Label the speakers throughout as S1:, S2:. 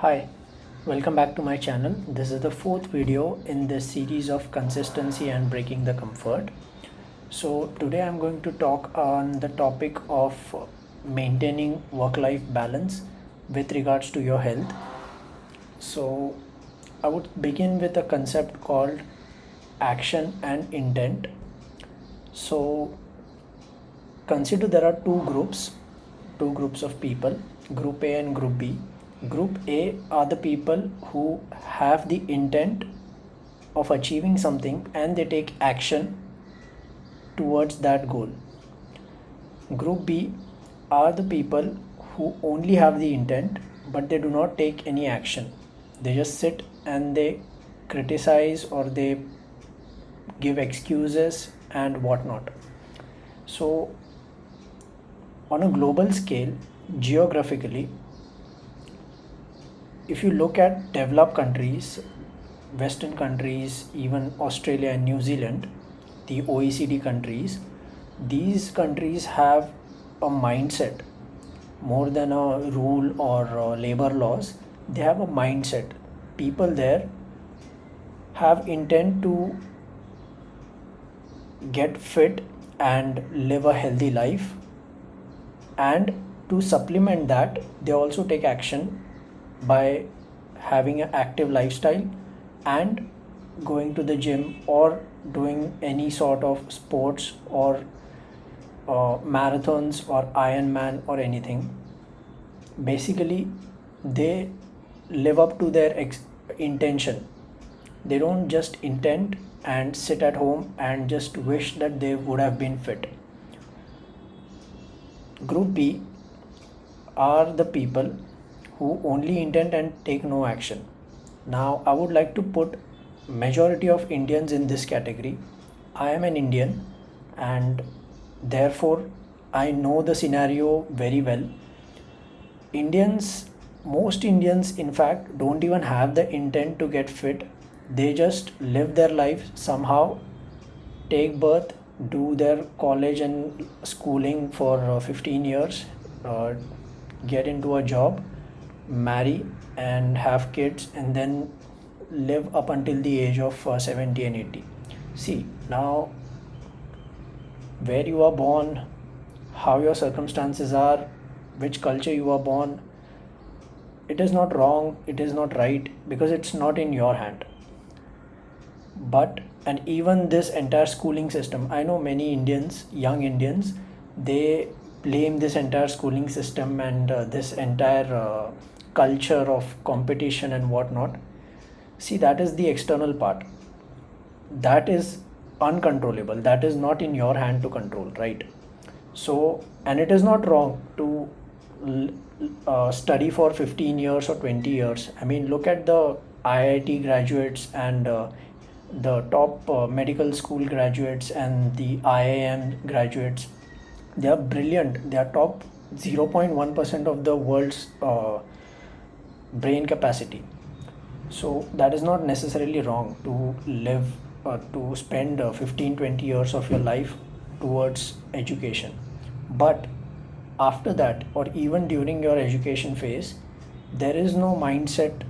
S1: Hi, welcome back to my channel. This is the fourth video in this series of consistency and breaking the comfort. So today I'm going to talk on the topic of maintaining work-life balance with regards to your health. So I would begin with a concept called action and intent. So consider there are two groups of people, group A and group B. Group A are the people who have the intent of achieving something and they take action towards that goal. Group B are the people who only have the intent but they do not take any action. They just sit and they criticize or they give excuses and whatnot. So, on a global scale, geographically, if you look at developed countries, Western countries, even Australia and New Zealand, the OECD countries, these countries have a mindset more than a rule or labor laws. They have a mindset. People there have intent to get fit and live a healthy life, and to supplement that they also take action by having an active lifestyle and going to the gym or doing any sort of sports or marathons or Ironman or anything. Basically, they live up to their intention. They don't just intend and sit at home and just wish that they would have been fit. Group B are the people who only intend and take no action. Now, I would like to put majority of Indians in this category. I am an Indian and therefore I know the scenario very well. Most Indians, in fact, don't even have the intent to get fit. They just live their life somehow, take birth, do their college and schooling for 15 years, uh, get into a job, marry, and have kids, and then live up until the age of 70 and 80. See, now where you are born, how your circumstances are, which culture you are born, it is not wrong, it is not right because it's not in your hand. But and even this entire schooling system, I know many Indians, young Indians, they blame this entire schooling system and this entire culture of competition and whatnot. See, that is the external part, that is uncontrollable, that is not in your hand to control, right? So, and it is not wrong to study for 15 years or 20 years. I mean, look at the IIT graduates and the top medical school graduates and the IIM graduates. They are brilliant. They are top 0.1% of the world's brain capacity. So that is not necessarily wrong to live, to spend 15-20 years of your life towards education. But after that, or even during your education phase, there is no mindset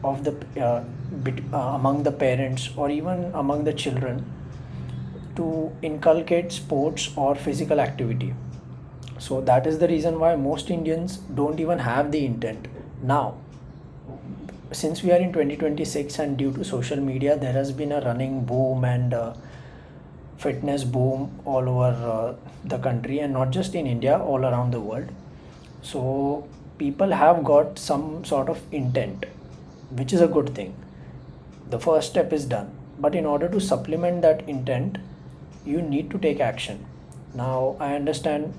S1: of the among the parents or even among the children to inculcate sports or physical activity. So that is the reason why most Indians don't even have the intent. Now, since we are in 2026 and due to social media, there has been a running boom and fitness boom all over the country, and not just in India, all around the world. So people have got some sort of intent, which is a good thing. The first step is done, but in order to supplement that intent, you need to take action. Now, I understand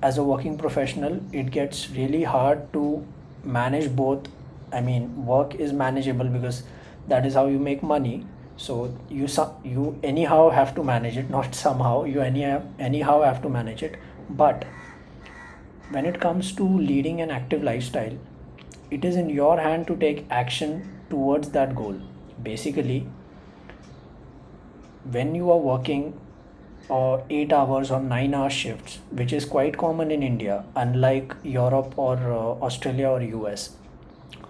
S1: as a working professional, it gets really hard to manage both. I mean, work is manageable because that is how you make money. So you anyhow have to manage it, not somehow. You anyhow have to manage it. But when it comes to leading an active lifestyle, it is in your hand to take action towards that goal. Basically, when you are working or 8 hours or 9 hour shifts, which is quite common in India, unlike Europe or Australia or US.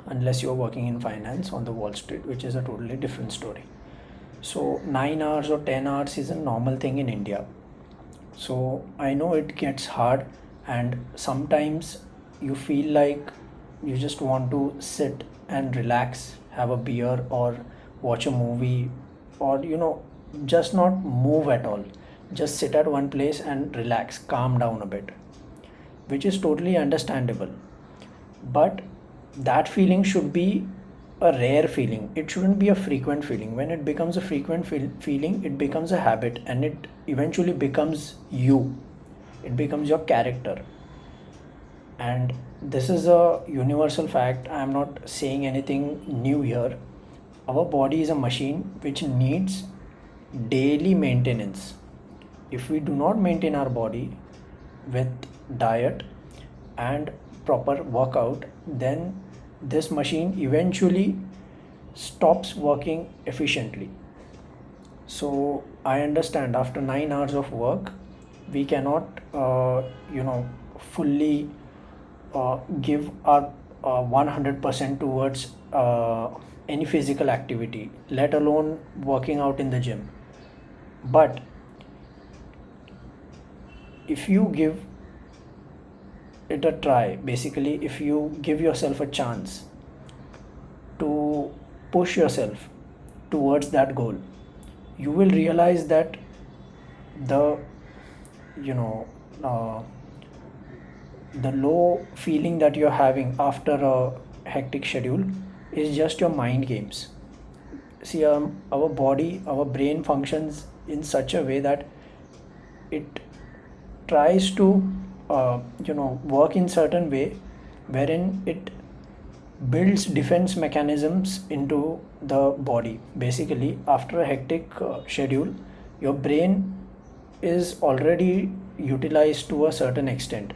S1: unless you're working in finance on the Wall Street, which is a totally different story. So 9 hours or 10 hours is a normal thing in India. So I know it gets hard, and sometimes you feel like you just want to sit and relax, have a beer, or watch a movie, or just not move at all. Just sit at one place and relax, calm down a bit, which is totally understandable. But that feeling should be a rare feeling. It shouldn't be a frequent feeling. When it becomes a frequent feeling, it becomes a habit, and it eventually becomes you. It becomes your character. And this is a universal fact. I am not saying anything new here. Our body is a machine which needs daily maintenance. If we do not maintain our body with diet and proper workout, then this machine eventually stops working efficiently. So I understand after 9 hours of work, we cannot, fully give our 100% towards any physical activity, let alone working out in the gym. But if you give it a try, basically, if you give yourself a chance to push yourself towards that goal, you will realize that the you know uh, the low feeling that you're having after a hectic schedule is just your mind games. See, our body, our brain functions in such a way that it tries to work in certain way, wherein it builds defense mechanisms into the body. Basically, after a hectic schedule, your brain is already utilized to a certain extent.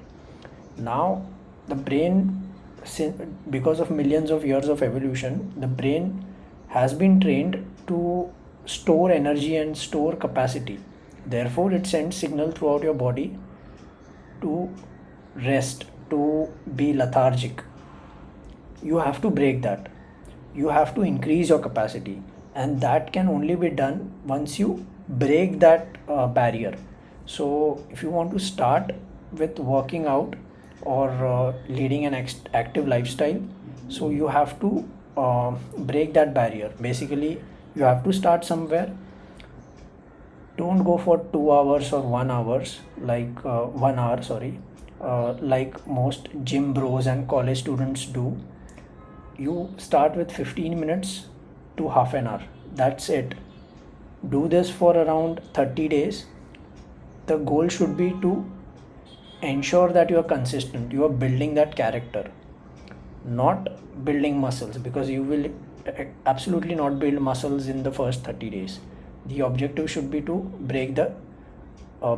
S1: Now the brain, because of millions of years of evolution, the brain has been trained to store energy and store capacity. Therefore it sends signal throughout your body to rest, to be lethargic. You have to break that. You have to increase your capacity, and that can only be done once you break that barrier. So if you want to start with working out or leading an active lifestyle, so you have to break that barrier. Basically, you have to start somewhere. Don't go for 2 hours or 1 hours, like 1 hour, sorry, like most gym bros and college students do. You start with 15 minutes to half an hour. That's it. Do this for around 30 days. The goal should be to ensure that you are consistent, you are building that character, not building muscles, because you will absolutely not build muscles in the first 30 days. The objective should be to break the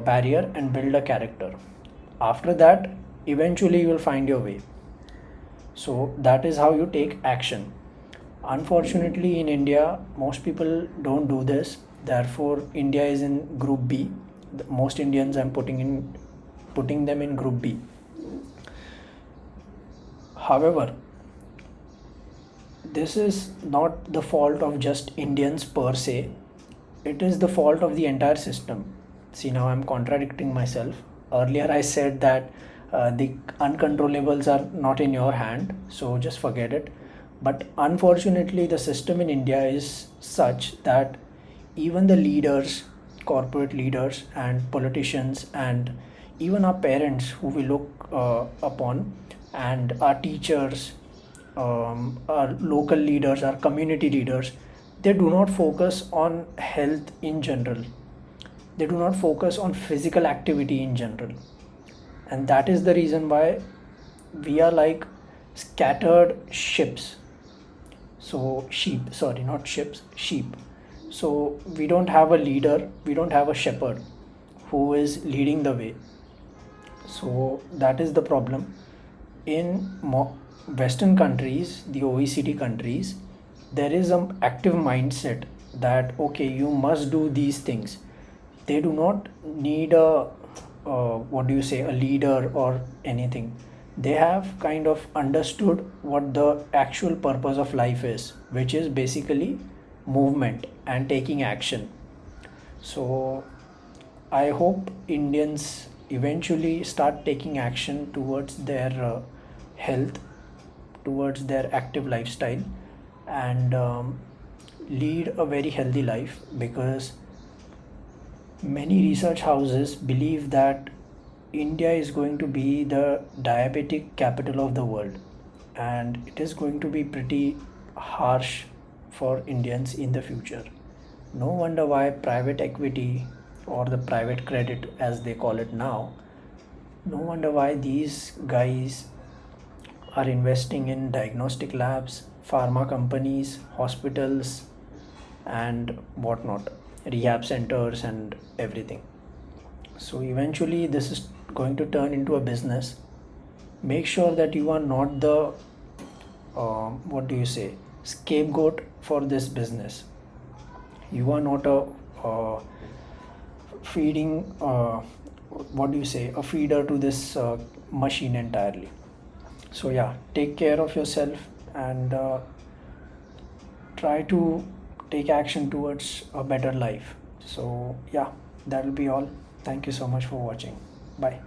S1: barrier and build a character. After that, eventually you will find your way. So that is how you take action. Unfortunately, in India, most people don't do this. Therefore, India is in Group B. Most Indians, I'm putting them in Group B. However, this is not the fault of just Indians per se. It is the fault of the entire system. See, now I'm contradicting myself. Earlier I said that the uncontrollables are not in your hand, so just forget it. But unfortunately, the system in India is such that even the leaders, corporate leaders, and politicians, and even our parents who we look upon, and our teachers, our local leaders, our community leaders, they do not focus on health in general. They do not focus on physical activity in general. And that is the reason why we are like scattered ships. So, sheep, sorry, not ships, sheep. So, we don't have a leader, we don't have a shepherd who is leading the way. So, that is the problem. In Western countries, the OECD countries, there is an active mindset that okay, you must do these things. They do not need a a leader or anything. They have kind of understood what the actual purpose of life is, which is basically movement and taking action. So I hope Indians eventually start taking action towards their health, towards their active lifestyle, and lead a very healthy life, because many research houses believe that India is going to be the diabetic capital of the world, and it is going to be pretty harsh for Indians in the future. No wonder why private equity, or the private credit as they call it now, no wonder why these guys are investing in diagnostic labs, pharma companies, hospitals, and whatnot, rehab centers, and everything. So eventually, this is going to turn into a business. Make sure that you are not the what do you say, scapegoat for this business. You are not a feeding what do you say, a feeder to this machine entirely. So yeah, take care of yourself, and try to take action towards a better life. So yeah, that'll be all. Thank you so much for watching. Bye.